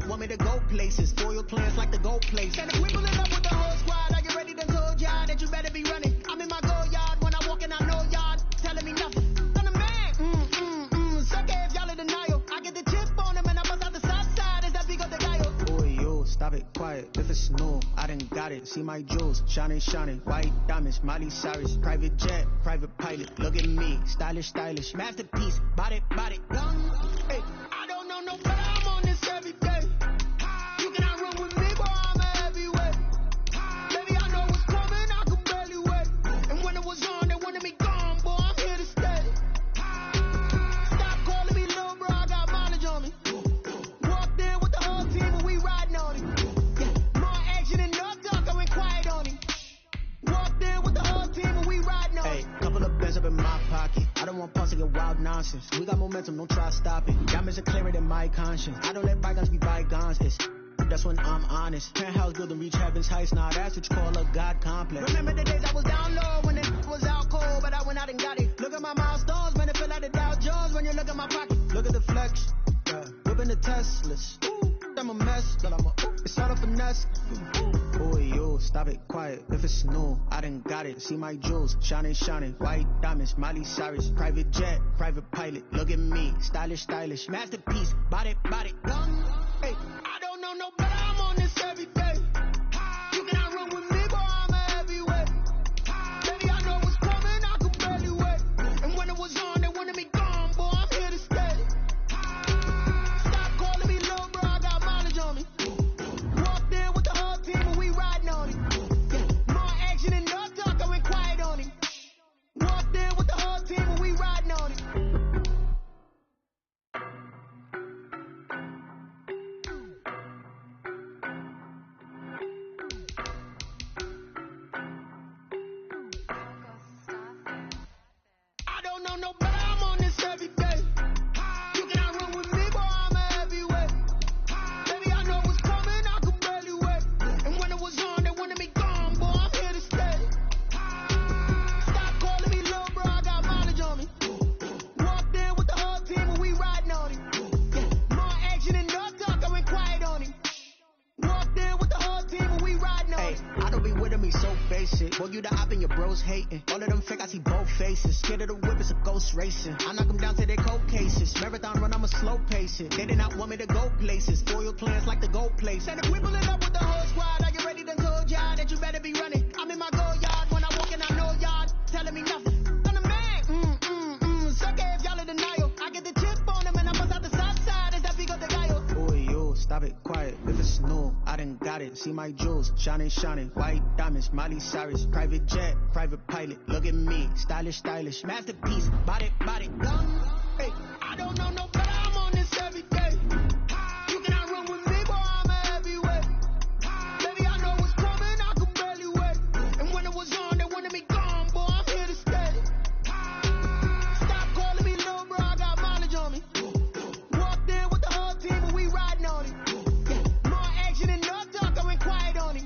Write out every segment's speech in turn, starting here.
want me to go places. Spoil plans like the gold place. And if we pull it up with the whole squad, are you ready to told y'all that you better be running? I'm in my go yard. When I walk in, I know y'all telling me nothing. I'm the man. Suck if y'all in denial. I get the chip on him and I bust out the south side. Is that big of the guy? Boy, yo, stop it, quiet. If it's new, I done got it. See my jewels, shining, shining. White diamonds, Miley Cyrus. Private jet, private pilot. Look at me, stylish, stylish. Masterpiece, body, body. Hey, I don't know no better. I'm on this every day. You cannot run with me, boy, I'm a heavyweight. Baby, I know what's coming, I could barely wait. And when it was on, they wanted me gone, boy, I'm here to stay. Stop calling me little bro, I got mileage on me. Walked in with the whole team and we riding on it. Yeah, more action and no talk, I went quiet on it. Walked in with the whole team and we riding on it. Hey, couple of bands up in my pocket. I don't want parts of your wild nonsense. We got momentum, don't try to stop it. Diamonds are clearer than my conscience. I don't let bygones be bygones. That's when I'm honest. Penthouse building, reach heaven's heights. Now that's what you call a God complex. Remember the days I was down low when it was out cold, but I went out and got it. Look at my milestones, man, it feel like the Dow Jones when you look at my pocket. Look at the flex, whipping the Teslas. I'm a mess, but it's all a finesse. Boy, yo, stop it, quiet. If it's new, I done got it. See my jewels, shining, shining. White diamonds, Miley Cyrus. Private jet, private pilot. Look at me, stylish, stylish. Masterpiece, body, body. Hey, I don't know no better. I'm on this every day. You cannot run with me, boy, I'm a heavyweight. Baby, I know what's coming, I could barely wait. And when it was on, they wanted me gone, boy, I'm here to stay. Stop calling me little bro, I got mileage on me. Walked in with the whole team and we riding on it. Yeah, more action and no talk, I went quiet on it. Walked in with the whole team and we riding on it. I don't know no better, I'm on this every day. You cannot run with me, boy, I'm a heavyweight. Baby, I know what's coming, I could barely wait. And when it was on, they wanted me gone, boy, I'm here to stay. Stop calling me little bro, I got mileage on me. Walked in with the whole team and we riding on it. Yeah, more action and no talk, I went quiet on it. Walked in with the whole team and we riding on it. I don't be with me so basic. Boy, you the op and your bros hating. All of them fake, I see both faces. Scared of the whip, it's a ghost racing. I knock them down to their cold cases. Marathon run, I'm a slow pacing. They did not want me to go places. Spoil plans like the gold place. And if we pull it up with the whole squad, are you ready to told y'all that you better be running? I'm in my go yard. When I walk in, I know y'all telling me nothing. I'm the man. Suck if y'all in denial. I get the chip on him and I bust out the south side. Is that big of the guy? Boy, yo, stop it, quiet. If it's new, I done got it. See my jewels, shining, shining. White diamonds, Miley Cyrus. Private jet, private pilot. Look at me, stylish, stylish. Masterpiece, body, body. Hey, I don't know no better. I'm on this every day. You cannot run with me, boy, I'm a heavyweight. Baby, I know what's coming, I could barely wait. And when it was on, they wanted me gone, boy, I'm here to stay. Stop calling me little bro, I got mileage on me. Walked in with the whole team and we riding on it. Yeah, more action and no talk, I went quiet on it.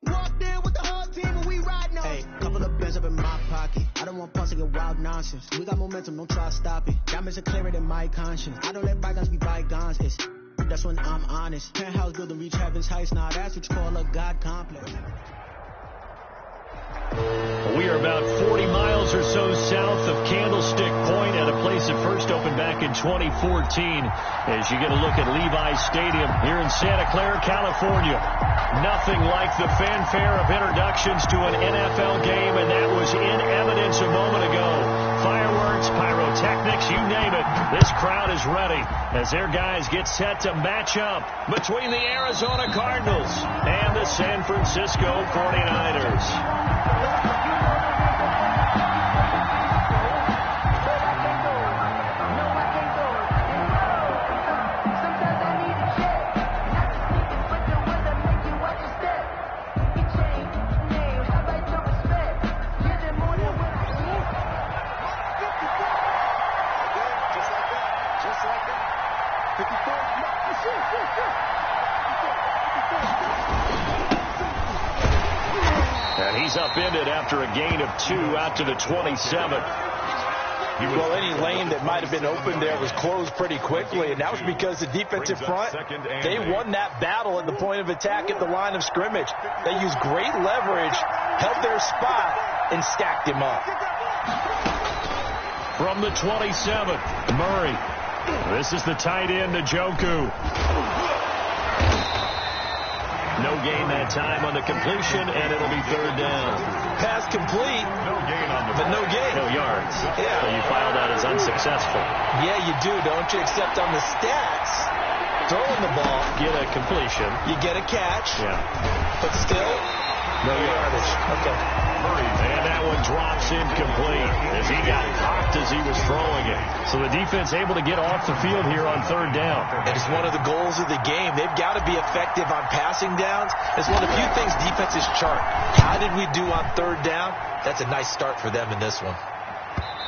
Walked in with the whole team and we riding on it. Hey, couple of bands up in my pocket. I don't want parts of your wild nonsense. We got momentum, don't try to stop it. Diamonds are clearer than my conscience. I don't let bygones be bygones. That's when I'm honest. Penthouse building, reach heaven's heights. Now that's what you call a God complex. We are about 40 miles or so south of Candlestick Point at a place that first opened back in 2014 as you get a look at Levi's Stadium here in Santa Clara, California. Nothing like the fanfare of introductions to an NFL game, and that was in evidence a moment ago. Fireworks, pyrotechnics, you name it. This crowd is ready as their guys get set to match up between the Arizona Cardinals and the San Francisco 49ers. And he's upended after a gain of 2 out to the 27. Well, any lane that might have been open there was closed pretty quickly, and that was because the defensive front, they won that battle at the point of attack at the line of scrimmage. They used great leverage, held their spot, and stacked him up. From the 27, Murray. This is the tight end, Njoku. No gain that time on the completion, and it'll be third down. Pass complete, but no gain. No yards. Yeah. So you file that as unsuccessful. Yeah, you do, don't you? Except on the stats, throwing the ball, Get a completion. you get a catch, Yeah. but still, no yardage. Okay. And that one drops incomplete as he got cocked as he was throwing it. So the defense able to get off the field here on third down. And it's one of the goals of the game. They've got to be effective on passing downs. It's one of the few things defenses chart. How did we do on third down? That's a nice start for them in this one.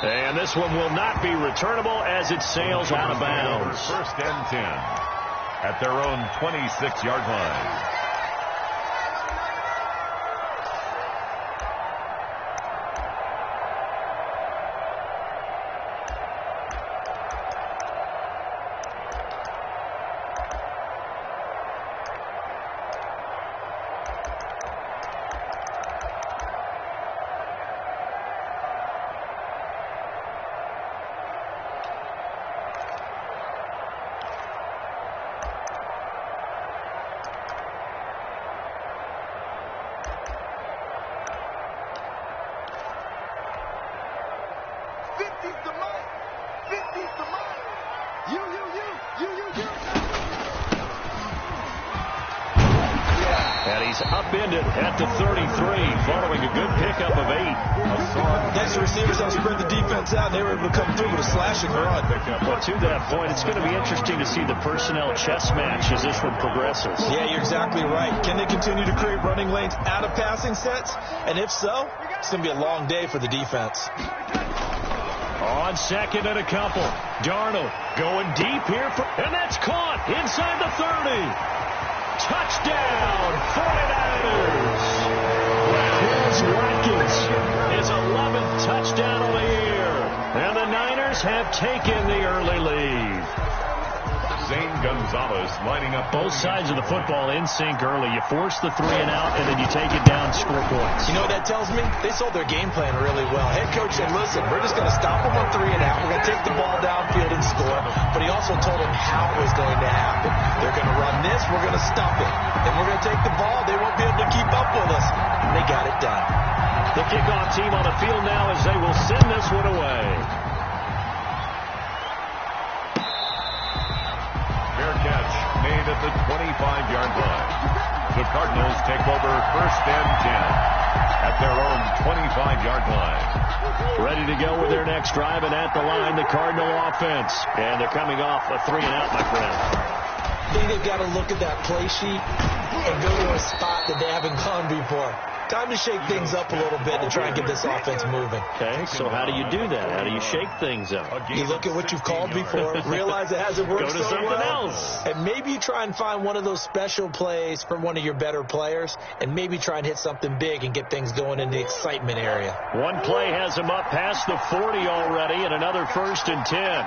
And this one will not be returnable as it sails out of bounds. First and 10 at their own 26-yard line. And he's upended at the 33 following a good pickup of 8. Next, the receivers helped spread the defense out, and they were able to come through with a slashing run. Well, to that point, it's going to be interesting to see the personnel chess match as this one progresses. Yeah, you're exactly right. Can they continue to create running lanes out of passing sets? And if so, it's going to be a long day for the defense. On second and a couple, Darnold going deep here, and that's caught inside the 30. Touchdown, 49ers. Here's Watkins, his 11th touchdown of the year. And the Niners have taken the early lead. Zane Gonzalez lining up. Both sides of the football in sync early. You force the 3 and out, and then you take it down, score points. You know what that tells me? They sold their game plan really well. Head coach said, listen, we're just going to stop them on 3 and out. We're going to take the ball downfield and score. But he also told them how it was going to happen. They're going to run this. We're going to stop it. Then we're going to take the ball. They won't be able to keep up with us. And they got it done. The kickoff team on the field now as they will send this one away. Fair catch made at the 25-yard line. The Cardinals take over first and 10 at their own 25-yard line. Ready to go with their next drive, and at the line, the Cardinal offense. And they're coming off a 3 and out, my friend. I think they've got to look at that play sheet and go to a spot that they haven't gone before. Time to shake things up a little bit and try and get this offense moving. Okay, so how do you do that? How do you shake things up? You look at what you've called before, realize it hasn't worked Go to so something well, else. and maybe you try and find one of those special plays from one of your better players, and maybe try and hit something big and get things going in the excitement area. One play has them up past the 40 already, and another first and 10.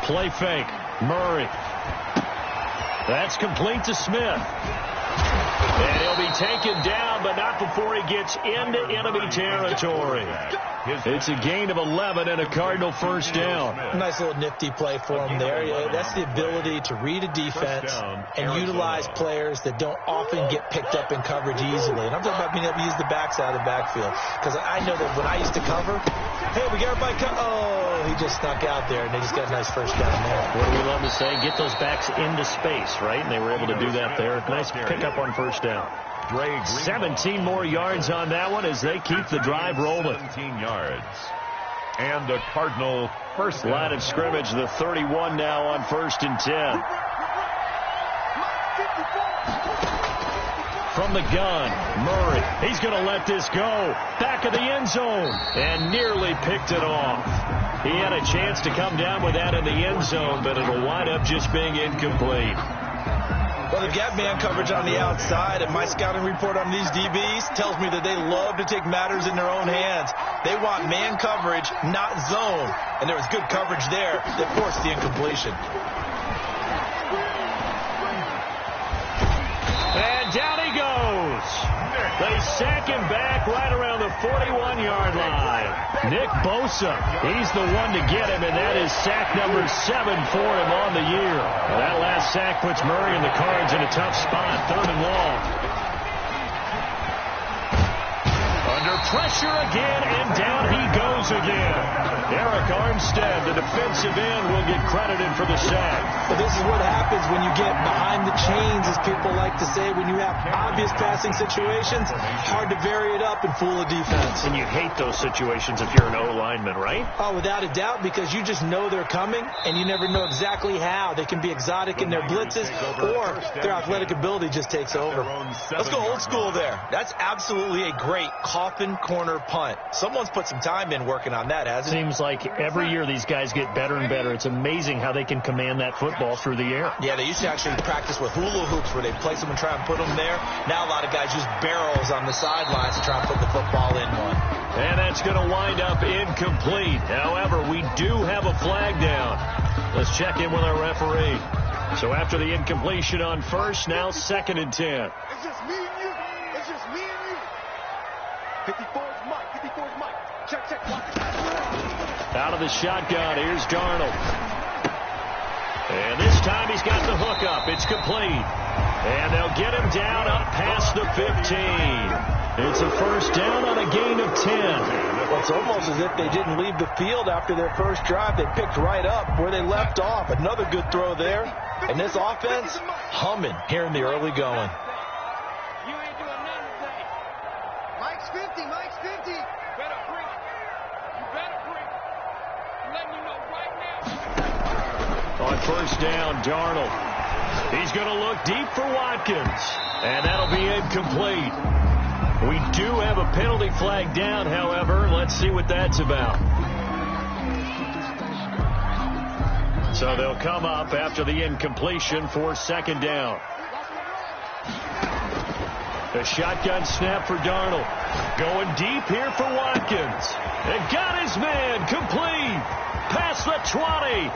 Play fake. Murray. That's complete to Smith. And he'll be taken down, but not before he gets into enemy territory. It's a gain of 11 and a Cardinal first down. Nice little nifty play for him there. Yeah, that's the ability to read a defense and utilize players that don't often get picked up in coverage easily. And I'm talking about being able to use the backside of the backfield. Because I know that when I used to cover, hey, we got everybody oh, he just snuck out there, and they just got a nice first down there. What do we love to say? Get those backs into space, right? And they were able to do that there. Nice pickup on first down. 17 more yards on that one as they keep the drive rolling. 17 yards. And the Cardinal first line of scrimmage, the 31 now on first and 10. From the gun, Murray. He's going to let this go. Back of the end zone. And nearly picked it off. He had a chance to come down with that in the end zone, but it'll wind up just being incomplete. Well, they've got man coverage on the outside, and my scouting report on these DBs tells me that they love to take matters in their own hands. They want man coverage, not zone. And there was good coverage there that forced the incompletion. And down he goes. They sack him back right around the 41-yard line. Nick Bosa, he's the one to get him, and that is sack number 7 for him on the year. And that last sack puts Murray and the Cards in a tough spot, 3rd and long. Under pressure again, and down he goes again. Eric Armstead, the defensive end, will get credited for the sack. But this is what happens when you get behind the chains, as people like to say. When you have obvious passing situations, hard to vary it up and fool a defense. And you hate those situations if you're an O-lineman, right? Oh, without a doubt, because you just know they're coming, and you never know exactly how. They can be exotic in their blitzes, or their athletic ability just takes over. Let's go old school there. That's absolutely a great coffin corner punt. Someone's put some time in working on that, hasn't it? Seems like every year these guys get better and better. It's amazing how they can command that football through the air. Yeah, they used to actually practice with hula hoops where they place them and try and put them there. Now a lot of guys use barrels on the sidelines to try and put the football in one. And that's going to wind up incomplete. However, we do have a flag down. Let's check in with our referee. So after the incompletion on first, now 2nd and 10. It's just me and you. It's just me and you. 54's Mike. 54's Mike. Check, check. Out of the shotgun, here's Darnold. And this time he's got the hook up. It's complete. And they'll get him down up past the 15. It's a first down on a gain of 10. Well, it's almost as if they didn't leave the field after their first drive. They picked right up where they left off. Another good throw there. And this offense, humming here in the early going. You ain't doing nothing today. Mike's 50. Mike's 50. Better break. You better break. I'm letting you know right now. On first down, Darnold. He's going to look deep for Watkins. And that'll be incomplete. We do have a penalty flag down, however. Let's see what that's about. So they'll come up after the incompletion for 2nd down. A shotgun snap for Darnold. Going deep here for Watkins. And got his man complete. Past the 20.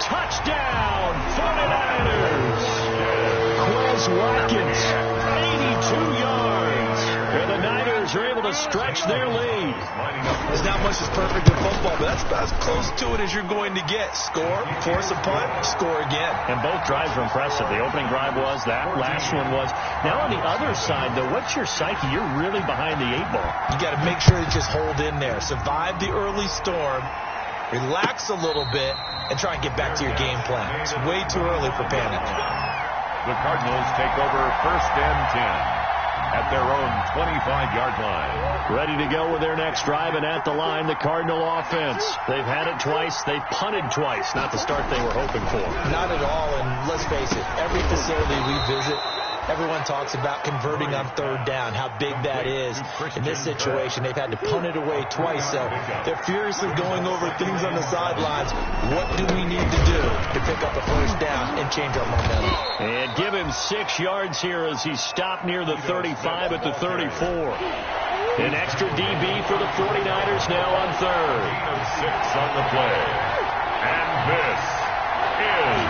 Touchdown, 49ers. Quez Watkins, 82 yards. And the Niners are able to stretch their lead. There's not much that's perfect in football, but that's about as close to it as you're going to get. Score, force a punt, score again. And both drives were impressive. The opening drive was, that last one was. Now on the other side, though, what's your psyche? You're really behind the 8 ball. You got to make sure you just hold in there. Survive the early storm. Relax a little bit and try and get back to your game plan. It's way too early for panic. The Cardinals take over 1st and 10 at their own 25-yard line. Ready to go with their next drive, and at the line, the Cardinal offense. They've had it twice. They've punted twice. Not the start they were hoping for. Not at all, and let's face it, every facility we visit, everyone talks about converting on 3rd down, how big that is. In this situation, they've had to punt it away twice, so they're furiously going over things on the sidelines. What do we need to do to pick up a first down and change our momentum? And give him 6 yards here as he stopped near the 35 at the 34. An extra DB for the 49ers now on 3rd. 6 on the play. And this is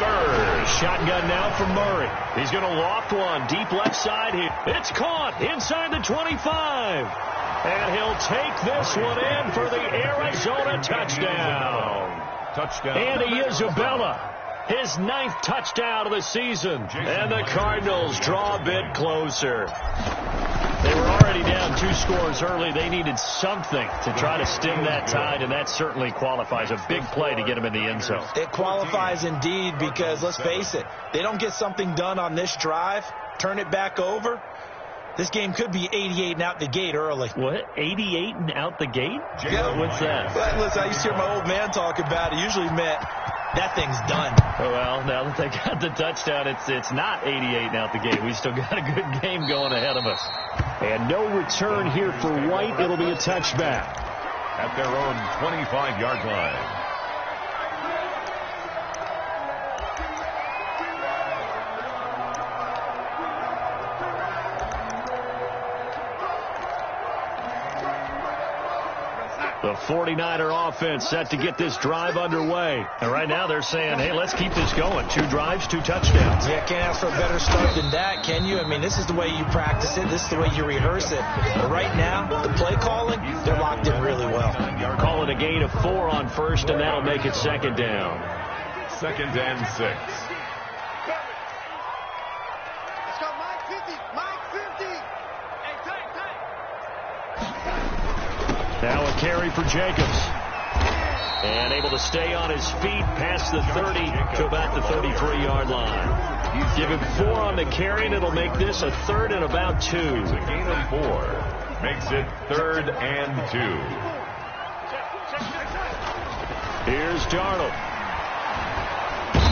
3rd. Shotgun now for Murray. He's going to loft one deep left side here. It's caught inside the 25. And he'll take this one in for the Arizona touchdown. Andy Isabella, his 9th touchdown of the season. And the Cardinals draw a bit closer. They were already down 2 scores early. They needed something to try to stem that tide, and that certainly qualifies. A big play to get them in the end zone. It qualifies indeed because, let's face it, they don't get something done on this drive, turn it back over, this game could be 88 and out the gate early. What? 88 and out the gate? Yeah. What's that? Well, listen, I used to hear my old man talk about it. Usually meant that thing's done. Oh, well, now that they got the touchdown, it's not 88 and out the gate. We still got a good game going ahead of us. And no return here for White. It'll be a touchback. At their own 25-yard line. The 49er offense set to get this drive underway. And right now they're saying, hey, let's keep this going. 2 drives, 2 touchdowns. Yeah, can't ask for a better start than that, can you? I mean, this is the way you practice it. This is the way you rehearse it. But right now, the play calling, they're locked in really well. Calling a gain of 4 on first, and that'll make it 2nd down. 2nd and 6. Let's go, Mike 50. Mike 50. Hey, tight. Now a carry for Jacobs. And able to stay on his feet past the 30 to about the 33-yard line. Give him 4 on the carry, and it'll make this a 3rd and about 2. A gain of 4 makes it 3rd and 2. Here's Darnold.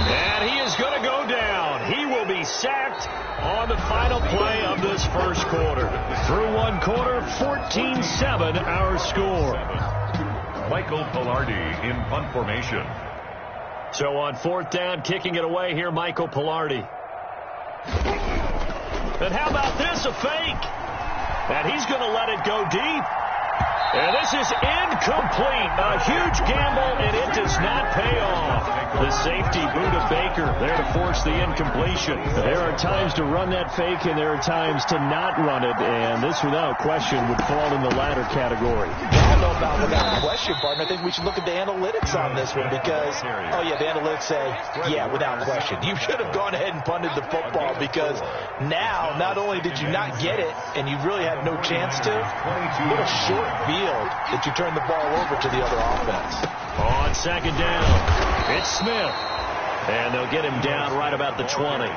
And he is going to go down. He will be sacked on the final play of this first quarter. Through 1 quarter, 14-7 our score. Michael Pilardi in punt formation. So on 4th down, kicking it away here, Michael Pilardi. And how about this, a fake? And he's going to let it go deep. And this is incomplete. A huge gamble, and it does not pay off. The safety, Buda Baker, there to force the incompletion. There are times to run that fake, and there are times to not run it. And this, without question, would fall in the latter category. I don't know about without question, partner. I think we should look at the analytics on this one because, oh, yeah, the analytics say, yeah, without question. You should have gone ahead and punted the football because now, not only did you not get it, and you really had no chance to, what a short field that you turn the ball over to the other offense. On 2nd down, it's Smith. And they'll get him down right about the 20.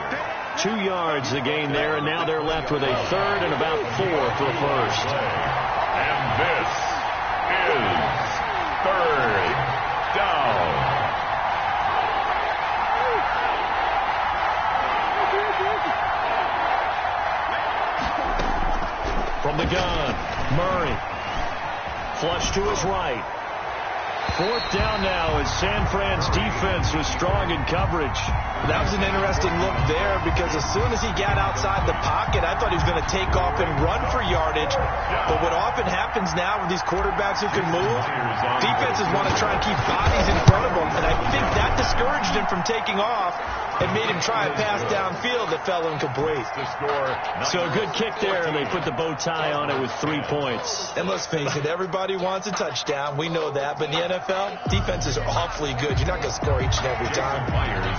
2 yards the gain there, and now they're left with a 3rd and about 4 for a first. And this is 3rd down. From the gun, Murray. Flush to his right. 4th down now as San Fran's defense was strong in coverage. That was an interesting look there because as soon as he got outside the pocket, I thought he was going to take off and run for yardage. But what often happens now with these quarterbacks who can move, defenses want to try and keep bodies in front of them. And I think that discouraged him from taking off and made him try a pass downfield that fell incomplete. So a good kick there, and they put the bow tie on it with 3 points. And let's face it, everybody wants a touchdown. We know that. But in the NFL, defenses are awfully good. You're not going to score each and every time.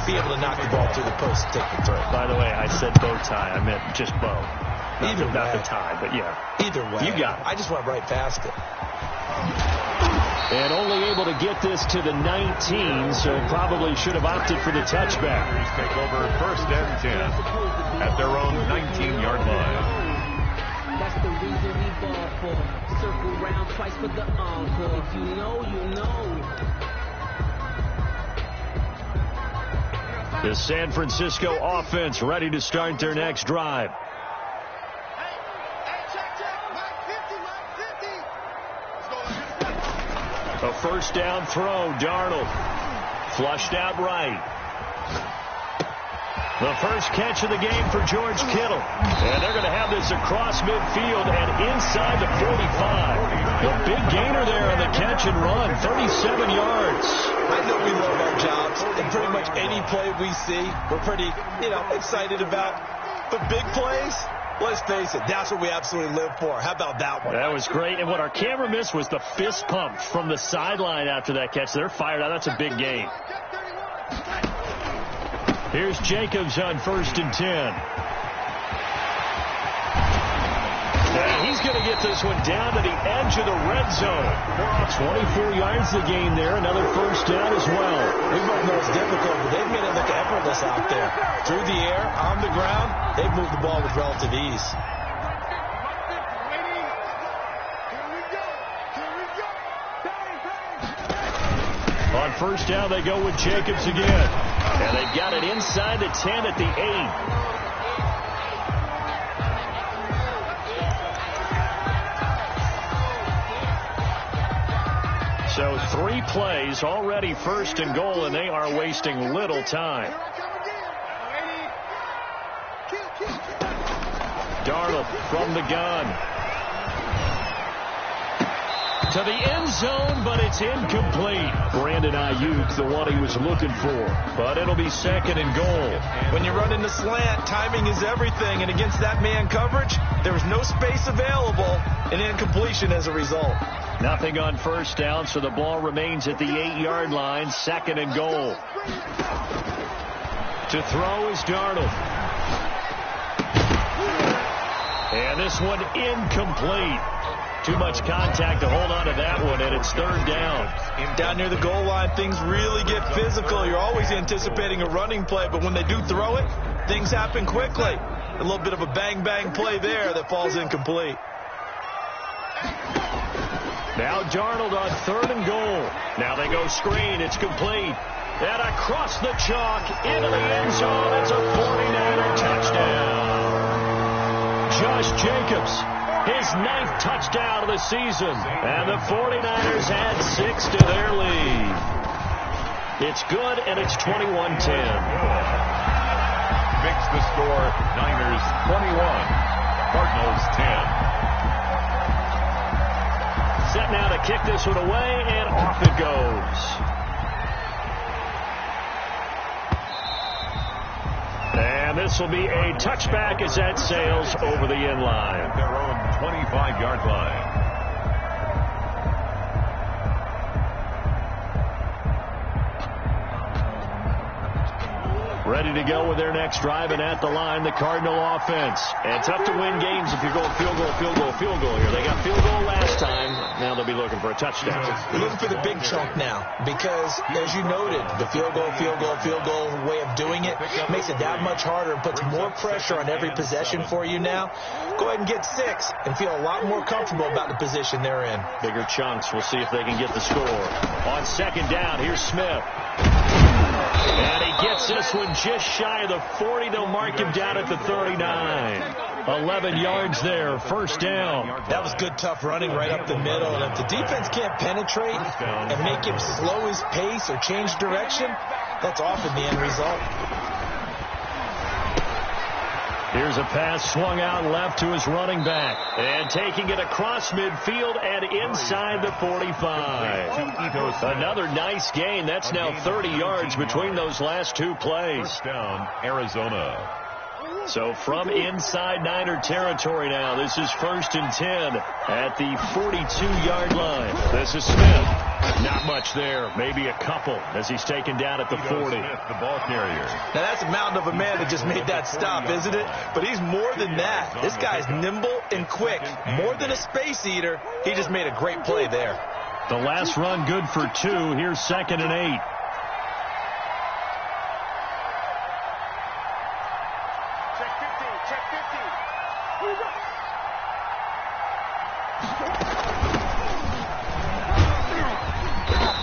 Be able to knock the ball through the post and take the throw. By the way, I said bow tie. I meant just bow. Not the tie, but yeah. Either way. You got it. I just went right past it. And only able to get this to the 19, so probably should have opted for the touchback. Take over 1st and 10 at their own 19-yard line. That's the reason we ball for. Circle round twice for the encore. If you know, you know. The San Francisco offense ready to start their next drive. A 1st down throw, Darnold. Flushed out right. The first catch of the game for George Kittle. And they're going to have this across midfield and inside the 45. The big gainer there on the catch and run, 37 yards. I know we love our jobs, and pretty much any play we see, we're pretty, excited about. The big plays, let's face it, that's what we absolutely live for. How about that one? That was great. And what our camera missed was the fist pump from the sideline after that catch. They're fired out. That's a big gain. Here's Jacobs on 1st and 10. And he's going to get this one down to the edge of the red zone. 24 yards the gain there. Another 1st down as well. We both know it's difficult, but they've made it look effortless out there. Through the air, on the ground, they've moved the ball with relative ease. On 1st down, they go with Jacobs again. And they've got it inside the 10 at the 8. So 3 plays, already 1st and goal, and they are wasting little time. Darnold from the gun. To the end zone, but it's incomplete. Brandon Ayuk, the one he was looking for. But it'll be 2nd and goal. When you run in the slant, timing is everything. And against that man coverage, there was no space available, and incompletion as a result. Nothing on 1st down, so the ball remains at the 8-yard line. 2nd and goal. To throw is Darnold. And this one incomplete. Too much contact to hold on to that one, and it's 3rd down. Down near the goal line, things really get physical. You're always anticipating a running play, but when they do throw it, things happen quickly. A little bit of a bang-bang play there that falls incomplete. Now Darnold on 3rd and goal. Now they go screen. It's complete. And across the chalk into the end zone. It's a 49er touchdown. Josh Jacobs, his 9th touchdown of the season. And the 49ers add 6 to their lead. It's good, and it's 21-10. Makes the score Niners 21, Cardinals 10. Set now to kick this one away, and off it goes. And this will be a touchback as that sails over the end line. Their own 25-yard line. Ready to go with their next drive, and at the line, the Cardinal offense. And tough to win games if you're going field goal here. They got field goal last time. Now they'll be looking for a touchdown. We're looking for the big chunk now because, as you noted, the field goal way of doing it makes it that much harder and puts more pressure on every possession for you now. Go ahead and get 6 and feel a lot more comfortable about the position they're in. Bigger chunks. We'll see if they can get the score. On 2nd down, here's Smith. And he gets this one just shy of the 40. They'll mark him down at the 39. 11 yards there, 1st down. That was good, tough running right up the middle. And if the defense can't penetrate and make him slow his pace or change direction, that's often the end result. Here's a pass swung out left to his running back. And taking it across midfield and inside the 45. Another nice gain. That's now 30 yards between those last 2 plays. 1st down, Arizona. So from inside Niner territory now, this is 1st and 10 at the 42-yard line. This is Smith. Not much there. Maybe a couple as he's taken down at the 40. Smith, the ball carrier. Now, that's a mountain of a man that just made that stop, isn't it? But he's more than that. This guy's nimble and quick. More than a space eater. He just made a great play there. The last run good for 2. Here's 2nd and 8.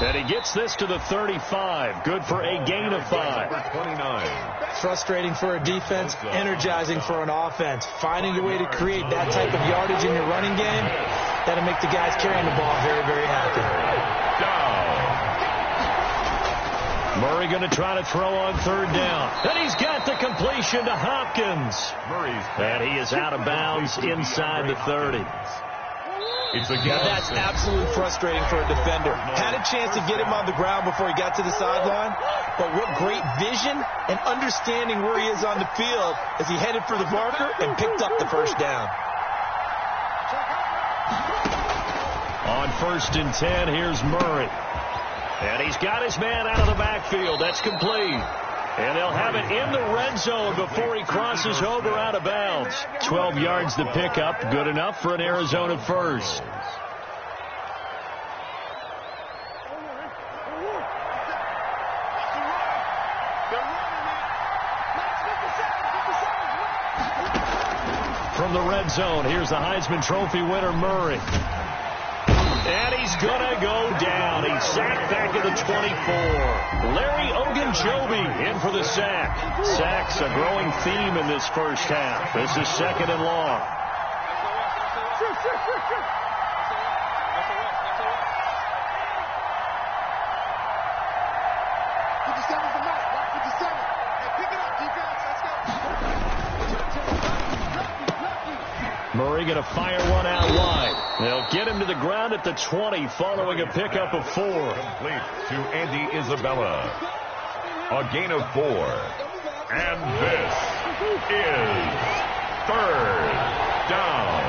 And he gets this to the 35. Good for a gain of 5. 29. Frustrating for a defense, energizing for an offense. Finding a way to create that type of yardage in your running game, that'll make the guys carrying the ball very, very happy. Down. Murray going to try to throw on 3rd down. And he's got the completion to Hopkins. And he is out of bounds inside the 30. Now that's absolutely frustrating for a defender. Had a chance to get him on the ground before he got to the sideline, but what great vision and understanding where he is on the field as he headed for the marker and picked up the 1st down. On 1st and 10, here's Murray. And he's got his man out of the backfield. That's complete. And they'll have it in the red zone before he crosses over out of bounds. 12 yards to pick up. Good enough for an Arizona 1st. From the red zone, here's the Heisman Trophy winner, Murray. And he's going to go down. He's sacked back at the 24. Larry Ogunjobi in for the sack. Sacks a growing theme in this 1st half. This is 2nd and long. Murray going to fire one out wide. They'll get him to the ground at the 20 following a pickup of 4. Complete to Andy Isabella. A gain of 4. And this is 3rd down.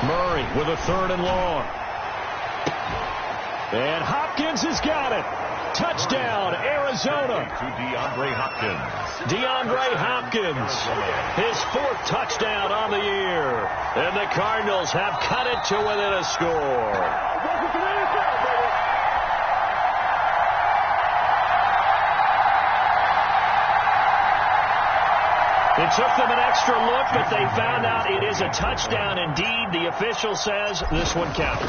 Murray with a 3rd and long. And Hopkins has got it. Touchdown, Arizona. To DeAndre Hopkins. DeAndre Hopkins, his 4th touchdown on the year. And the Cardinals have cut it to within a score. It took them an extra look, but they found out it is a touchdown indeed. The official says this one counts.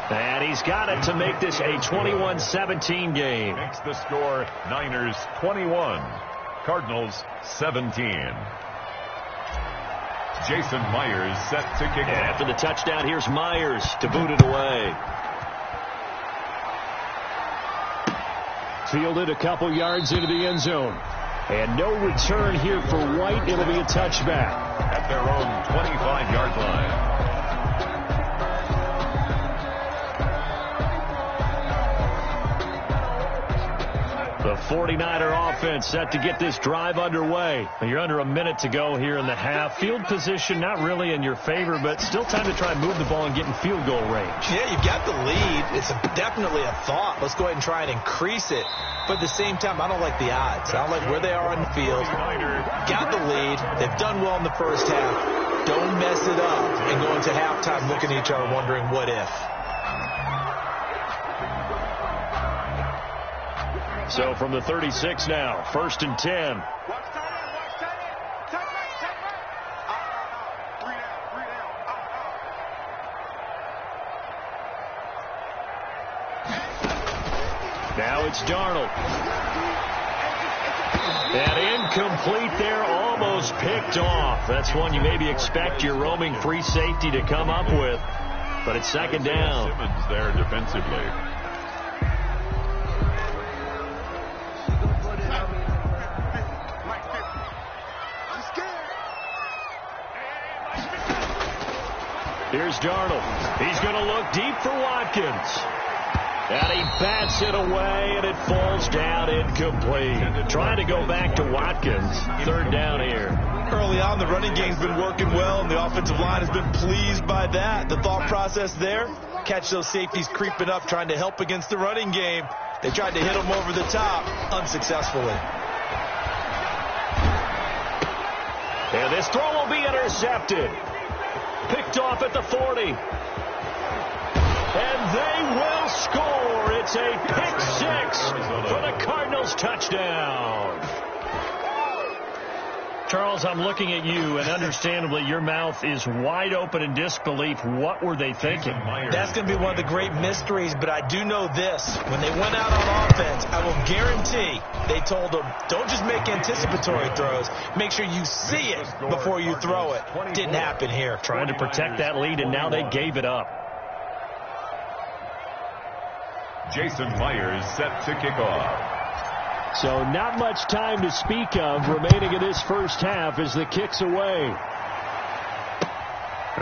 And he's got it to make this a 21-17 game. Makes the score Niners 21, Cardinals 17. Jason Myers set to kick off. After the touchdown, here's Myers to boot it away. Fielded a couple yards into the end zone. And no return here for White. It'll be a touchback. At their own 25-yard line. The 49er offense set to get this drive underway. You're under a minute to go here in the half. Field position not really in your favor, but still time to try and move the ball and get in field goal range. Yeah, you've got the lead. It's definitely a thought. Let's go ahead and try and increase it. But at the same time, I don't like the odds. I don't like where they are on the field. Got the lead. They've done well in the first half. Don't mess it up and go into halftime looking at each other wondering what if. So from the 36 now, 1st and 10. Now it's Darnold. And incomplete there, almost picked off. That's one you maybe expect your roaming free safety to come up with. But it's 2nd down. Simmons there defensively. Here's Darnold. He's going to look deep for Watkins. And he bats it away, and it falls down incomplete. Trying to go back to Watkins. 3rd down here. Early on, the running game's been working well, and the offensive line has been pleased by that. The thought process there, catch those safeties creeping up, trying to help against the running game. They tried to hit them over the top, unsuccessfully. And this throw will be intercepted. Picked off at the 40. And they will score. It's a pick 6 for the Cardinals touchdown. Charles, I'm looking at you, and understandably, your mouth is wide open in disbelief. What were they thinking? That's going to be one of the great mysteries, but I do know this. When they went out on offense, I will guarantee they told them, don't just make anticipatory throws. Make sure you see it before you throw it. Didn't happen here. Trying to protect that lead, and now they gave it up. Jason Myers set to kick off. So not much time to speak of remaining in this first half as the kick's away.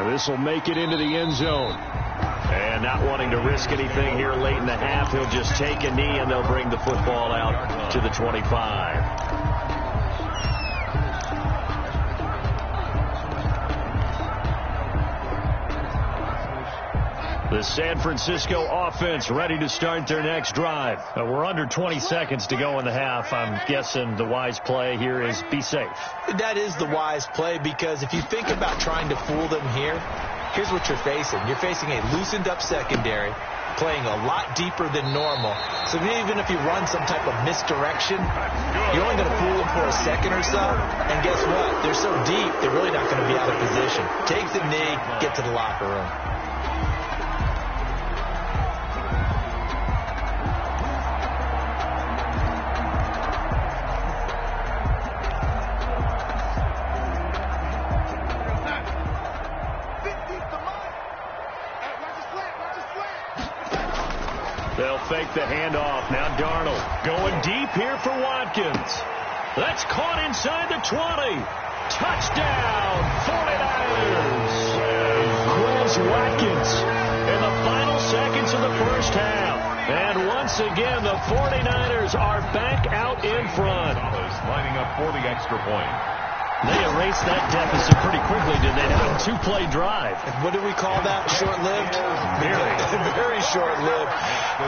This will make it into the end zone. And not wanting to risk anything here late in the half, he'll just take a knee and they'll bring the football out to the 25. The San Francisco offense ready to start their next drive. We're under 20 seconds to go in the half. I'm guessing the wise play here is be safe. That is the wise play, because if you think about trying to fool them here, here's what you're facing. You're facing a loosened up secondary, playing a lot deeper than normal. So even if you run some type of misdirection, you're only going to fool them for a second or so. And guess what? They're so deep, they're really not going to be out of position. Take the knee, get to the locker room. They'll fake the handoff. Now Darnold going deep here for Watkins. That's caught inside the 20. Touchdown, 49ers. Chris Watkins in the final seconds of the first half. And once again, the 49ers are back out in front. Lining up for the extra point. They erased that deficit pretty quickly, did they? A two-play drive. What do we call that? Short-lived? Very short-lived.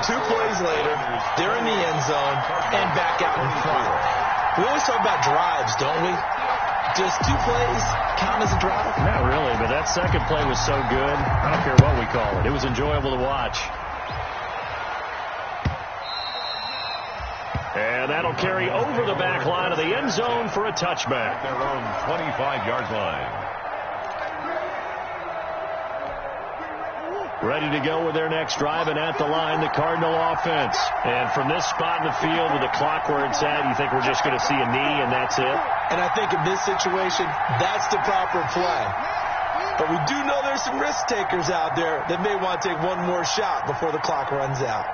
2 plays later, they're in the end zone and back out in front. We always talk about drives, don't we? Does 2 plays count as a drive? Not really, but that second play was so good. I don't care what we call it. It was enjoyable to watch. And that'll carry over the back line of the end zone for a touchback. Their own 25-yard line. Ready to go with their next drive, and at the line, the Cardinal offense. And from this spot in the field with the clock where it's at, you think we're just going to see a knee and that's it? And I think in this situation, that's the proper play. But we do know there's some risk takers out there that may want to take one more shot before the clock runs out.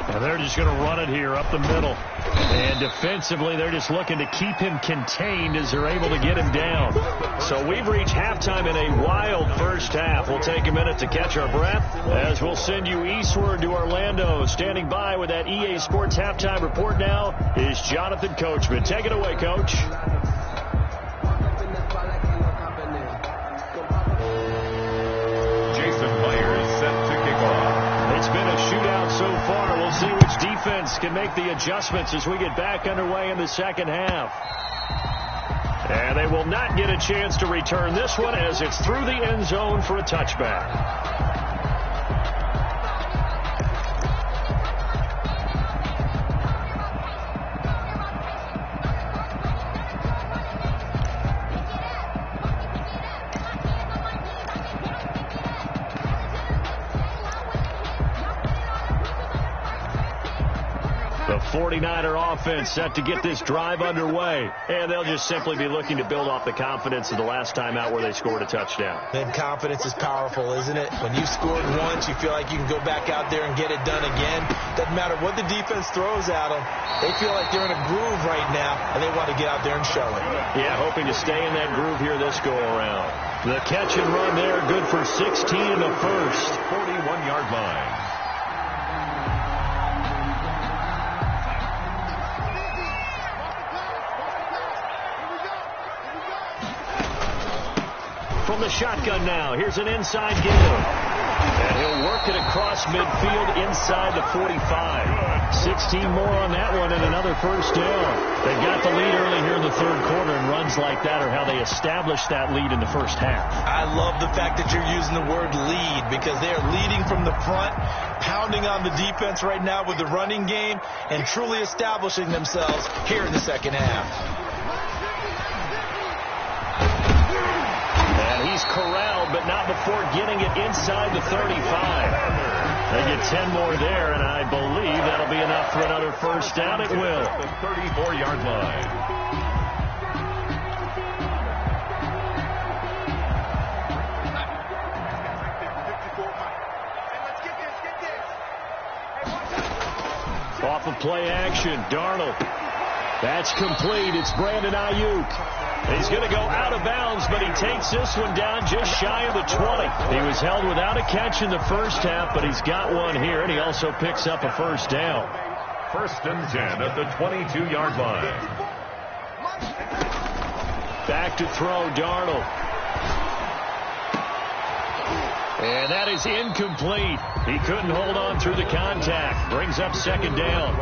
And they're just going to run it here up the middle. And defensively, they're just looking to keep him contained as they're able to get him down. So we've reached halftime in a wild first half. We'll take a minute to catch our breath as we'll send you eastward to Orlando. Standing by with that EA Sports halftime report now is Jonathan Coachman. Take it away, Coach. Jason Myers set to kick off. It's been a shootout so far. We'll see which defense can make the adjustments as we get back underway in the second half. And they will not get a chance to return this one as it's through the end zone for a touchback. The 49er offense set to get this drive underway. And they'll just simply be looking to build off the confidence of the last time out where they scored a touchdown. Then confidence is powerful, isn't it? When you scored once, you feel like you can go back out there and get it done again. Doesn't matter what the defense throws at them. They feel like they're in a groove right now, and they want to get out there and show it. Yeah, hoping to stay in that groove here this go-around. The catch and run there, good for 16 in the first. 41-yard line. From the shotgun now, here's an inside give. And he'll work it across midfield inside the 45. 16 more on that one and another first down. They got the lead early here in the third quarter, and runs like that are how they established that lead in the first half. I love the fact that you're using the word lead because they are leading from the front, pounding on the defense right now with the running game, and truly establishing themselves here in the second half. He's corralled, but not before getting it inside the 35. They get 10 more there, and I believe that'll be enough for another first down. It will. The 34-yard line. Off of play action, Darnold. That's complete. It's Brandon Ayuk. He's going to go out of bounds, but he takes this one down just shy of the 20. He was held without a catch in the first half, but he's got one here, and he also picks up a first down. 1st and 10 at the 22-yard line. Back to throw, Darnold. And that is incomplete. He couldn't hold on through the contact. Brings up second down.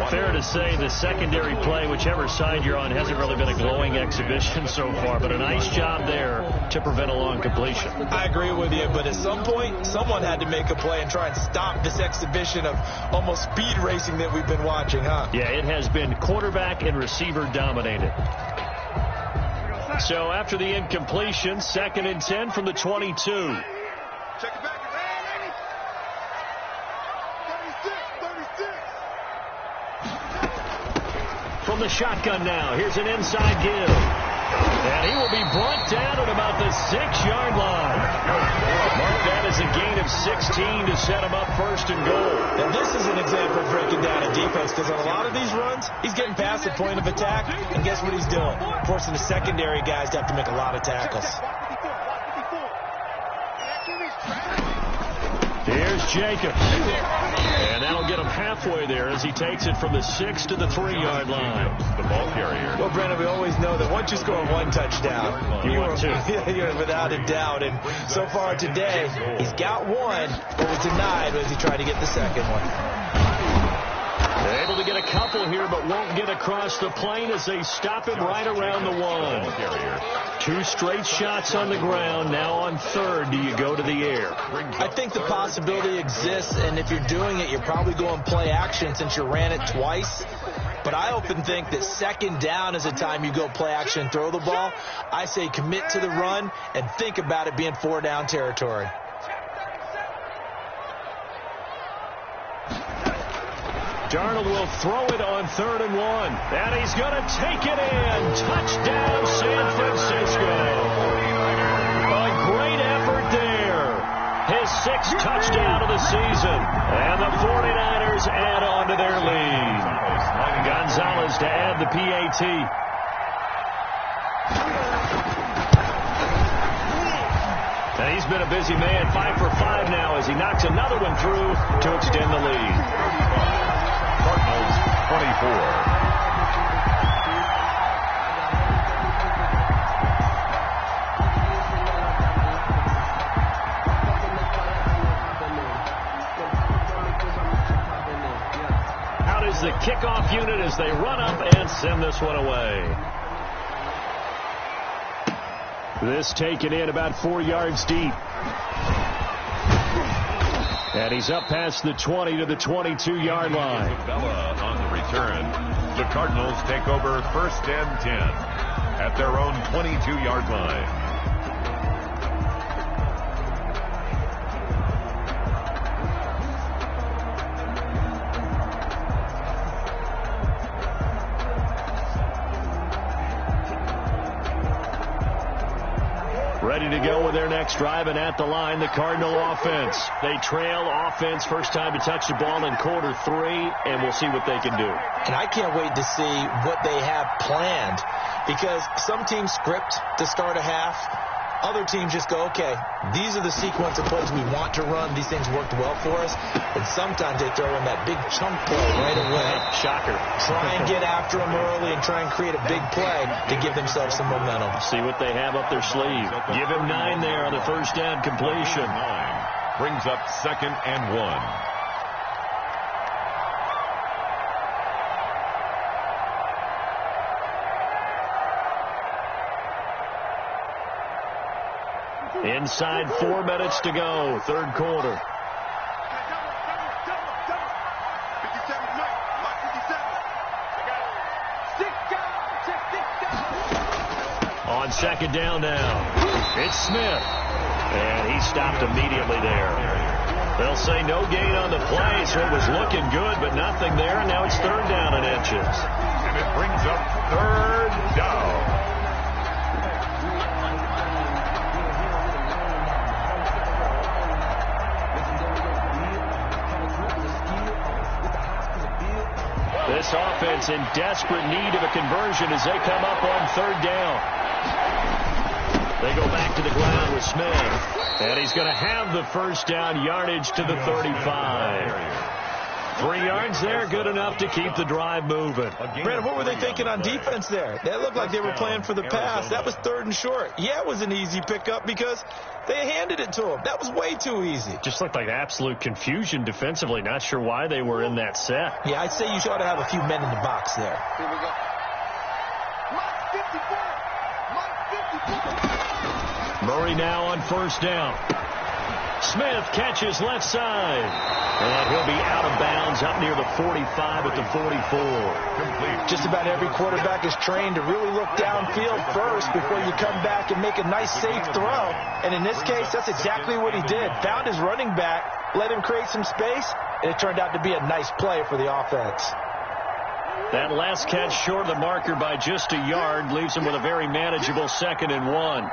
Fair to say the secondary play, whichever side you're on, hasn't really been a glowing exhibition so far, but a nice job there to prevent a long completion. I agree with you, but at some point, someone had to make a play and try and stop this exhibition of almost speed racing that we've been watching, huh? Yeah, it has been quarterback and receiver dominated. So after the incompletion, 2nd and 10 from the 22. Check it back. Hey, 36. From the shotgun now, here's an inside give. And he will be brought down at about the 6-yard line. Mark that as a gain of 16 to set him up first and goal. Now, this is an example of breaking down a defense, because on a lot of these runs, he's getting past the point of attack, and guess what he's doing? Forcing the secondary guys to have to make a lot of tackles. Here's Jacobs. And that'll get him halfway there as he takes it from the 6 to the 3-yard line. The ball carrier. Well, Brandon, we always know that once you score one touchdown, you want two. You're without a doubt. And so far today, he's got one, but was denied as he tried to get the second one. They're able to get a couple here, but won't get across the plane as they stop him right around the 1. 2 straight shots on the ground. Now on third, do you go to the air? I think the possibility exists, and if you're doing it, you're probably going play action since you ran it twice. But I often think that second down is the time you go play action and throw the ball. I say commit to the run and think about it being 4-down territory. Darnold will throw it on 3rd and 1. And he's going to take it in. Touchdown, San Francisco. A great effort there. His 6th touchdown of the season. And the 49ers add on to their lead. Gonzalez to add the PAT. And he's been a busy man. 5 for 5 now as he knocks another one through to extend the lead. Cardinals 24. Out is the kickoff unit as they run up and send this one away. This taken in about 4 yards deep. And he's up past the 20 to the 22-yard line. Bella on the return. The Cardinals take over 1st and 10 at their own 22-yard line. Ready to go with their next drive, and at the line, the Cardinal offense. They trail offense, first time to touch the ball in quarter 3, and we'll see what they can do. And I can't wait to see what they have planned, because some teams script to start a half. Other teams just go, okay, these are the sequence of plays we want to run. These things worked well for us. And sometimes they throw in that big chunk play right away. Shocker. Try and get after them early and try and create a big play to give themselves some momentum. See what they have up their sleeve. Give him 9 there on the first down completion. 9 brings up 2nd and 1. Inside 4 minutes to go, 3rd quarter. On 2nd down now, it's Smith. And he stopped immediately there. They'll say no gain on the play, so it was looking good, but nothing there. And now it's 3rd down and inches. And it brings up 3rd down. This offense in desperate need of a conversion as they come up on 3rd down. They go back to the ground with Smith. And he's going to have the first down, yardage to the 35. 3 yards there, good enough to keep the drive moving. Brandon, what were they thinking on defense there? They looked like they were playing for the pass. That was 3rd and short. Yeah, it was an easy pickup because they handed it to him. That was way too easy. Just looked like absolute confusion defensively. Not sure why they were in that set. Yeah, I'd say you ought to have a few men in the box there. Here we go. Mike 54. Murray now on 1st down. Smith catches left side. And he'll be out of bounds up near the 45 at the 44. Just about every quarterback is trained to really look downfield first before you come back and make a nice, safe throw. And in this case, that's exactly what he did. Found his running back, let him create some space, and it turned out to be a nice play for the offense. That last catch short of the marker by just a yard leaves him with a very manageable 2nd and 1.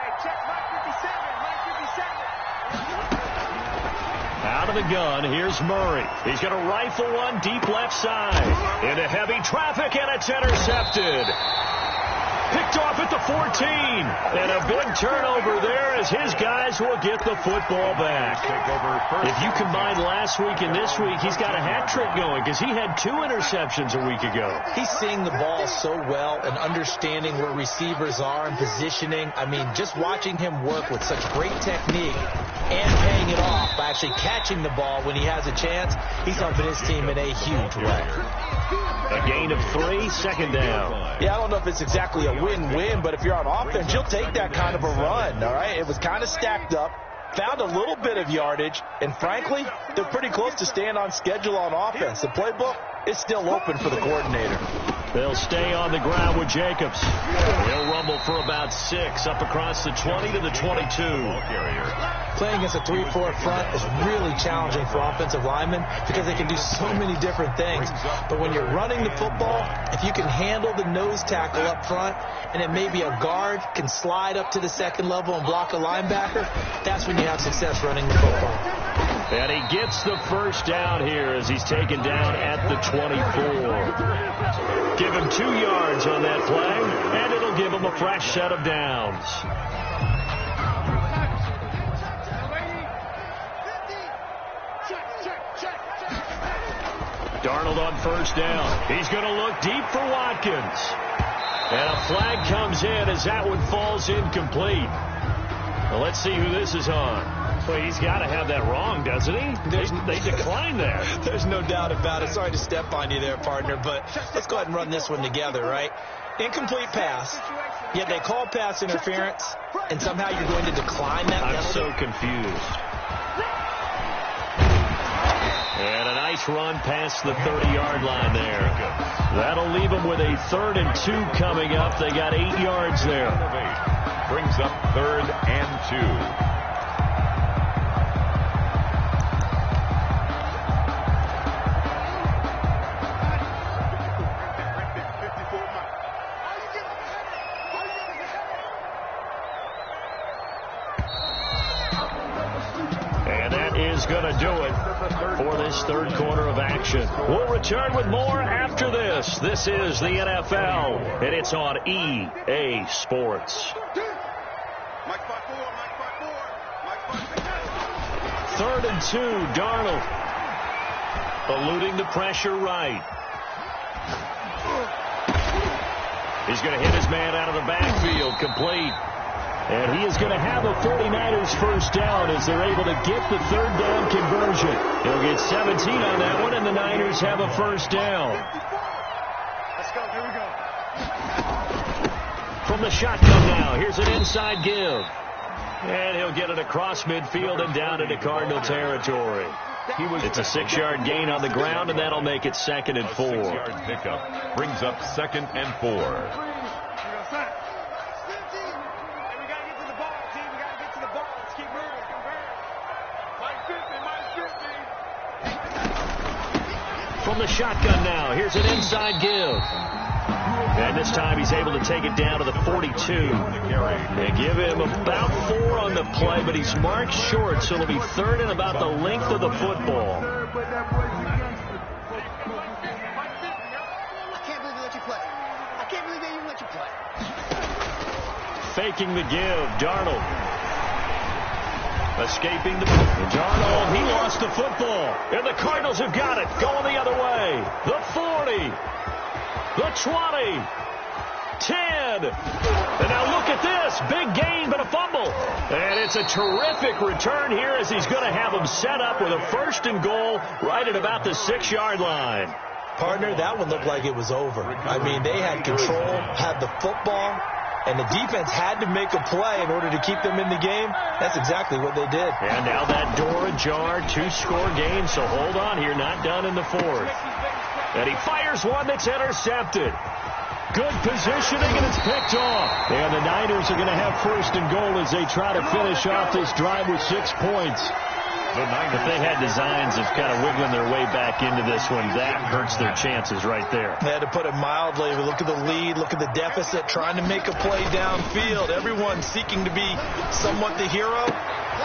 the gun. Here's Murray. He's going to rifle one deep left side. Into heavy traffic, and it's intercepted. Picked off at the 14. And a big turnover there as his guys will get the football back. If you combine last week and this week, he's got a hat trick going because he had 2 interceptions a week ago. He's seeing the ball so well and understanding where receivers are and positioning. I mean, just watching him work with such great technique and paying it off by actually catching the ball when he has a chance, he's helping his team in a huge way. A gain of 3, second down. Yeah, I don't know if it's exactly a win-win, but if you're on offense, you'll take that kind of a run, all right? It was kind of stacked up, found a little bit of yardage, and frankly, they're pretty close to staying on schedule on offense. The playbook is still open for the coordinator. They'll stay on the ground with Jacobs. He'll rumble for about 6, up across the 20 to the 22. Playing against a 3-4 front is really challenging for offensive linemen because they can do so many different things. But when you're running the football, if you can handle the nose tackle up front, and then maybe a guard can slide up to the second level and block a linebacker, that's when you have success running the football. And he gets the first down here as he's taken down at the 24. Give him 2 yards on that play, and it'll give him a fresh set of downs. Darnold on first down. He's going to look deep for Watkins. And a flag comes in as that one falls incomplete. Well, let's see who this is on. Well, he's got to have that wrong, doesn't he? They declined that. There's no doubt about it. Sorry to step on you there, partner, but let's go ahead and run this one together, right? Incomplete pass, yet they call pass interference, and somehow you're going to decline that penalty. I'm so confused. And a nice run past the 30-yard line there. That'll leave them with a 3rd and 2 coming up. They got 8 yards there. Brings up 3rd and 2. Going to do it for this 3rd quarter of action. We'll return with more after this. This is the NFL, and it's on EA Sports. 3rd and 2, Darnold. Eluding the pressure right. He's going to hit his man out of the backfield, complete. And he is going to have a 49ers first down as they're able to get the 3rd down conversion. He'll get 17 on that one, and the Niners have a first down. Let's go. Here we go. From the shotgun now, here's an inside give. And he'll get it across midfield and down into Cardinal territory. It's a 6-yard gain on the ground, and that'll make it 2nd and 4. 6-yard pickup brings up 2nd and 4. From the shotgun now, here's an inside give. And this time he's able to take it down to the 42. They give him about 4 on the play, but he's marked short, so it'll be 3rd and about the length of the football. I can't believe they let you play. I can't believe they even let you play. Faking the give, Darnold. Escaping the... Darnold, he lost the football. And the Cardinals have got it. Going the other way. The 40. The 20. 10. And now look at this. Big gain, but a fumble. And it's a terrific return here as he's going to have them set up with a 1st and goal right at about the 6-yard line. Partner, that one looked like it was over. I mean, they had control, had the football, and the defense had to make a play in order to keep them in the game. That's exactly what they did. And now that door ajar, 2-score game, so hold on here, not done in the 4th. And he fires one that's intercepted. Good positioning, and it's picked off. And the Niners are going to have 1st and goal as they try to finish off this drive with 6 points. If they had designs of kind of wiggling their way back into this one, that hurts their chances right there. They had to put it mildly. Look at the lead, look at the deficit, trying to make a play downfield. Everyone seeking to be somewhat the hero.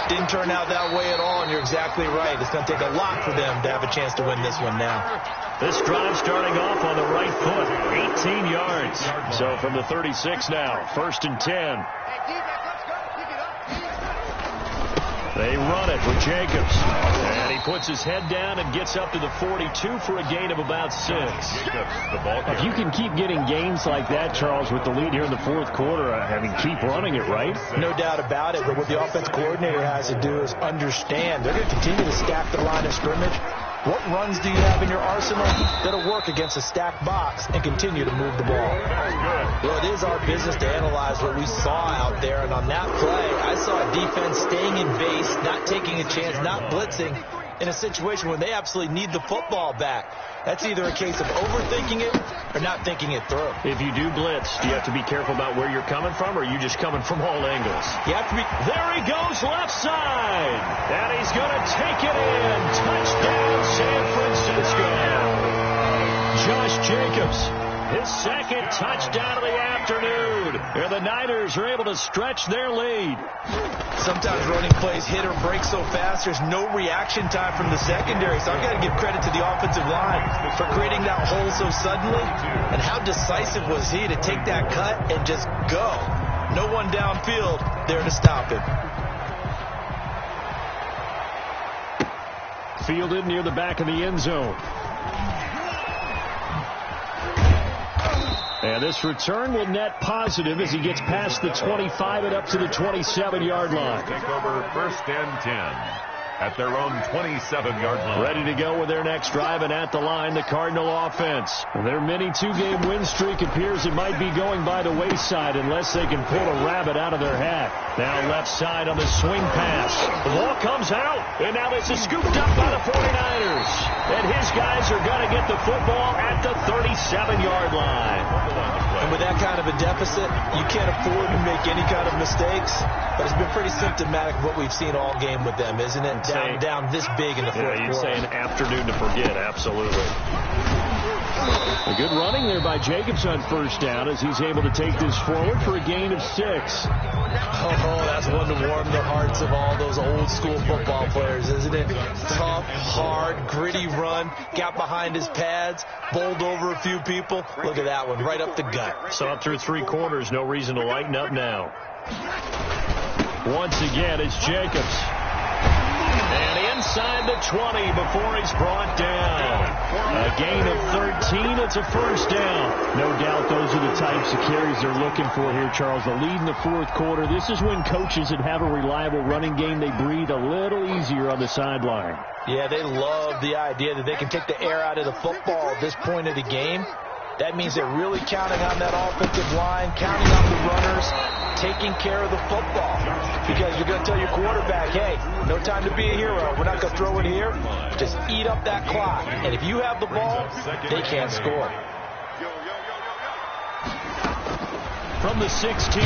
Didn't turn out that way at all, and you're exactly right. It's going to take a lot for them to have a chance to win this one now. This drive starting off on the right foot, 18 yards. So from the 36 now, 1st and 10. They run it with Jacobs. And he puts his head down and gets up to the 42 for a gain of about 6. If you can keep getting gains like that, Charles, with the lead here in the 4th quarter, keep running it, right? No doubt about it. But what the offense coordinator has to do is understand they're going to continue to stack the line of scrimmage. What runs do you have in your arsenal that'll work against a stacked box and continue to move the ball? Well, it is our business to analyze what we saw out there, and on that play, I saw a defense staying in base, not taking a chance, not blitzing in a situation when they absolutely need the football back. That's either a case of overthinking it or not thinking it through. If you do blitz, do you have to be careful about where you're coming from, or are you just coming from all angles? You have to be. There he goes, left side. And he's going to take it in. Touchdown, San Francisco. Josh Jacobs, his 2nd touchdown of the afternoon. And the Niners are able to stretch their lead. Sometimes running plays hit or break so fast, there's no reaction time from the secondary. So I've got to give credit to the offensive line for creating that hole so suddenly. And how decisive was he to take that cut and just go. No one downfield there to stop him. Fielded near the back of the end zone. And this return will net positive as he gets past the 25 and up to the 27-yard line. Take over 1st and 10 at their own 27-yard line. Ready to go with their next drive, and at the line, the Cardinal offense. Their mini 2-game win streak appears it might be going by the wayside unless they can pull a rabbit out of their hat. Now left side on the swing pass. The ball comes out, and now this is scooped up by the 49ers. And his guys are going to get the football at the 37-yard line. And with that kind of a deficit, you can't afford to make any kind of mistakes. But it's been pretty symptomatic of what we've seen all game with them, isn't it? Down this big in the 4th quarter. You'd say an afternoon to forget, absolutely. A good running there by Jacobs on 1st down as he's able to take this forward for a gain of 6. Oh, that's one to warm the hearts of all those old school football players, isn't it? Tough, hard, gritty run, got behind his pads, bowled over a few people. Look at that one, right up the gut. So up through 3 quarters, no reason to lighten up now. Once again, it's Jacobs. And inside the 20 before he's brought down. A gain of 13. It's a 1st down. No doubt those are the types of carries they're looking for here, Charles. The lead in the 4th quarter. This is when coaches that have a reliable running game, they breathe a little easier on the sideline. Yeah, they love the idea that they can take the air out of the football at this point of the game. That means they're really counting on that offensive line, counting on the runners, taking care of the football. Because you're going to tell your quarterback, hey, no time to be a hero. We're not going to throw it here. Just eat up that clock. And if you have the ball, they can't score. From the 16,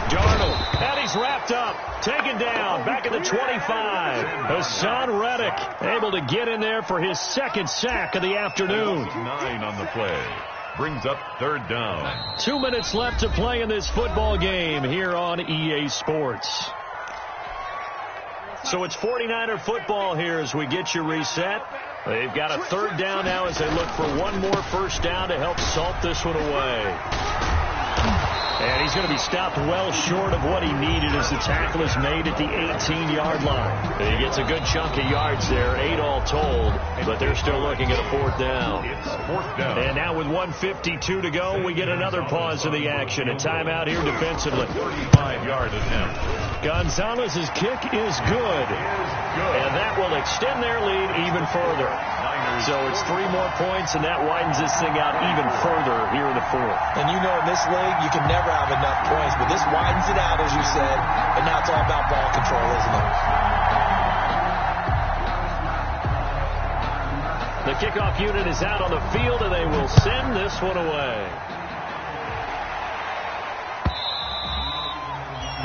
Darnold, and he's wrapped up, taken down, back at the 25. Hassan Reddick able to get in there for his 2nd sack of the afternoon. 9 on the play. Brings up 3rd down. 2 minutes left to play in this football game here on EA Sports. So it's 49er football here as we get you reset. They've got a 3rd down now as they look for one more 1st down to help salt this one away. And he's going to be stopped well short of what he needed as the tackle is made at the 18-yard line. He gets a good chunk of yards there, 8 all told, but they're still looking at a 4th down. It's 4th down. And now with 1:52 to go, we get another pause in the action. A timeout here defensively. 35-yard attempt. Gonzalez's kick is good. And that will extend their lead even further. So it's 3 more points, and that widens this thing out even further here in the 4th. And you know in this league, you can never have enough points, but this widens it out, as you said, and now it's all about ball control, isn't it? The kickoff unit is out on the field, and they will send this one away.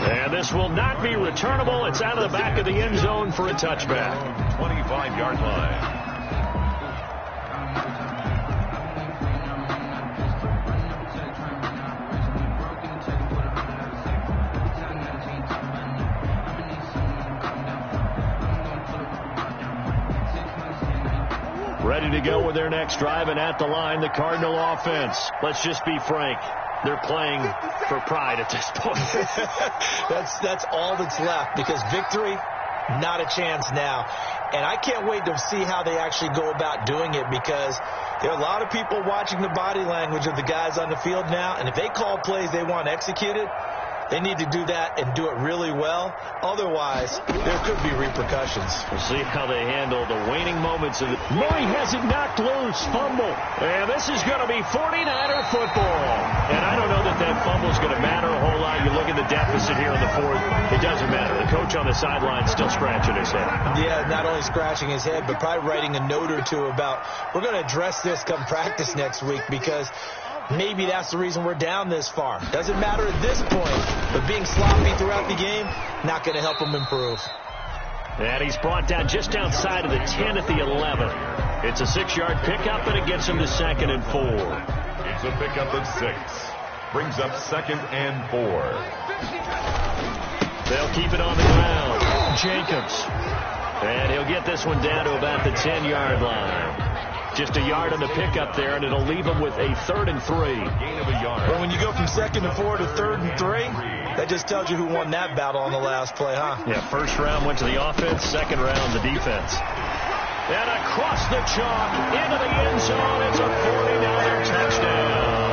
And this will not be returnable. It's out of the back of the end zone for a touchback. 25-yard line. Ready to go with their next drive, and at the line, the Cardinal offense. Let's just be frank. They're playing for pride at this point. That's all that's left, because victory, not a chance now. And I can't wait to see how they actually go about doing it, because there are a lot of people watching the body language of the guys on the field now, and if they call plays they want executed, they need to do that and do it really well. Otherwise, there could be repercussions. We'll see how they handle the waning moments of it. Murray has it knocked loose. Fumble. And this is going to be 49er football. And I don't know that fumble is going to matter a whole lot. You look at the deficit here in the fourth. It doesn't matter. The coach on the sideline still scratching his head. Yeah, not only scratching his head, but probably writing a note or two about, we're going to address this come practice next week, because maybe that's the reason we're down this far. Doesn't matter at this point, but being sloppy throughout the game, not going to help him improve. And he's brought down just outside of the 10 at the 11. It's a 6-yard pickup, and it gets him to 2nd and 4. It's a pickup of 6. Brings up 2nd and 4. They'll keep it on the ground. Jacobs. And he'll get this one down to about the 10-yard line. Just a yard on the pickup there, and it'll leave him with a 3rd and 3. Gain of a yard. Well, when you go from 2nd and 4 to 3rd and 3, that just tells you who won that battle on the last play, huh? Yeah, first round went to the offense, second round the defense. And across the chalk, into the end zone, it's a 49er touchdown.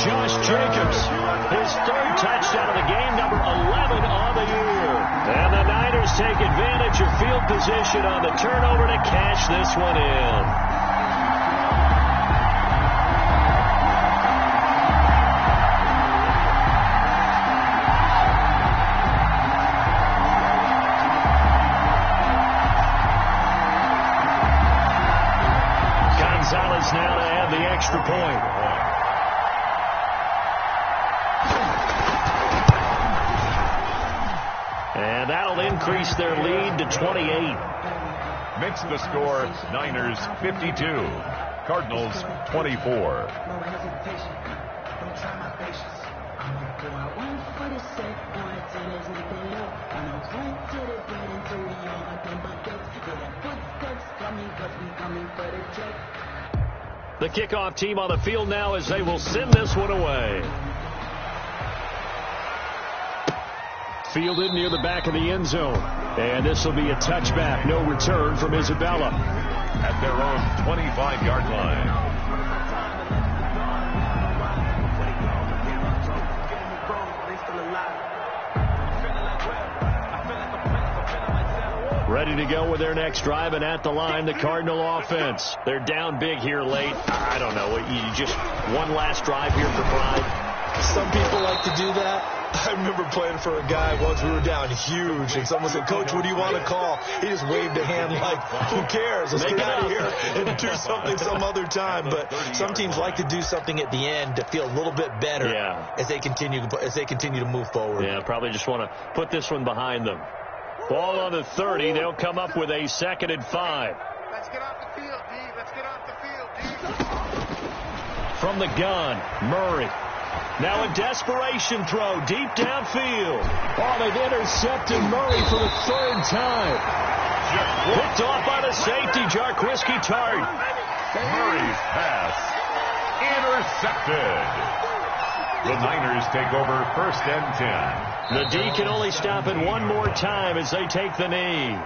Josh Jacobs, his 3rd touchdown of the game, number 11 on the year. And the Niners take advantage of field position on the turnover to cash this one in. Gonzalez now to add the extra point. And that'll increase their lead to 28. Makes the score Niners 52, Cardinals 24. The kickoff team on the field now as they will send this one away. Fielded near the back of the end zone. And this will be a touchback. No return from Isabella. At their own 25-yard line. Ready to go with their next drive, and at the line, the Cardinal offense. They're down big here late. I don't know. You just one last drive here for pride. Some people like to do that. I remember playing for a guy once. We were down huge, and someone said, "Coach, what do you want to call?" He just waved a hand like, "Who cares? Let's get out of here and do something some other time." But some teams like to do something at the end to feel a little bit better as they continue to move forward. Yeah, probably just want to put this one behind them. Ball on the 30. They'll come up with a 2nd and 5. Let's get off the field, D. Let's get off the field, D. From the gun, Murray. Now a desperation throw deep downfield. Oh, they've intercepted Murray for the 3rd time. Picked off by the safety, Jarquiski Tart. Murray's pass intercepted. The Niners take over 1st and 10. The D can only stop it one more time as they take the knee.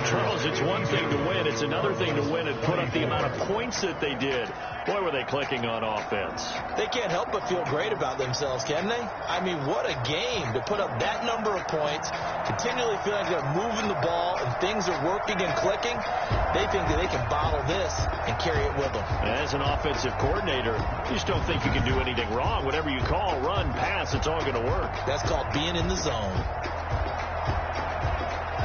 Charles, it's one thing to win. It's another thing to win and put up the amount of points that they did. Boy, were they clicking on offense. They can't help but feel great about themselves, can they? I mean, what a game to put up that number of points, continually feeling like they're moving the ball and things are working and clicking. They think that they can bottle this and carry it with them. As an offensive coordinator, you just don't think you can do anything wrong. Whatever you call, run, pass, it's all going to work. That's called being in the zone.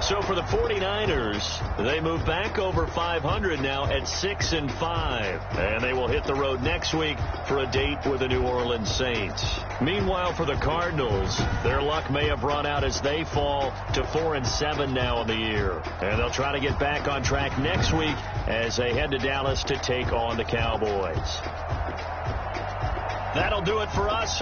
So for the 49ers, they move back over 500 now at 6-5. And they will hit the road next week for a date with the New Orleans Saints. Meanwhile, for the Cardinals, their luck may have run out as they fall to 4-7 now in the year. And they'll try to get back on track next week as they head to Dallas to take on the Cowboys. That'll do it for us.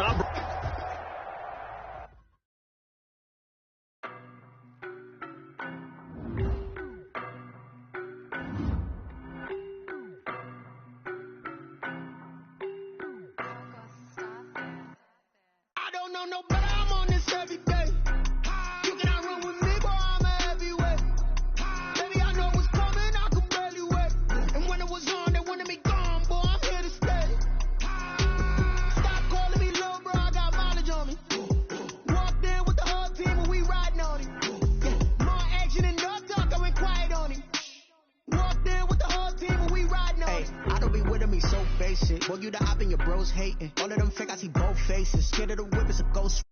Boy, you the op and your bros hating. All of them fake, I see both faces. Scared of the whip, it's a ghost.